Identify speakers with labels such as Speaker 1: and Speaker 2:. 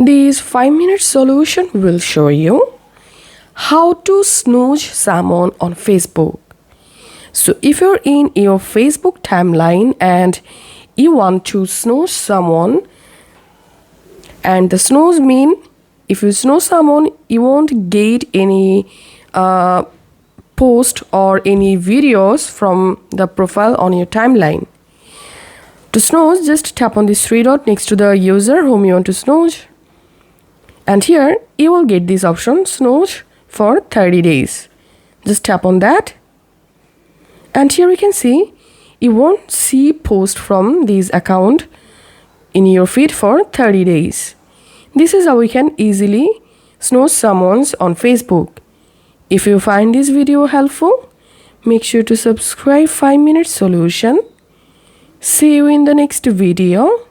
Speaker 1: This 5-minute solution will show you how to snooze someone on Facebook. So if you're in your Facebook timeline and you want to snooze someone, and the snooze mean if you snooze someone, you won't get any post or any videos from the profile on your timeline. To snooze, just tap on this three dot next to the user whom you want to snooze. And here you will get this option, snooze for 30 days. Just tap on that. And here you can see you won't see post from this account in your feed for 30 days. This is how we can easily snooze someone's on Facebook. If you find this video helpful, make sure to subscribe 5-minute solution. See you in the next video.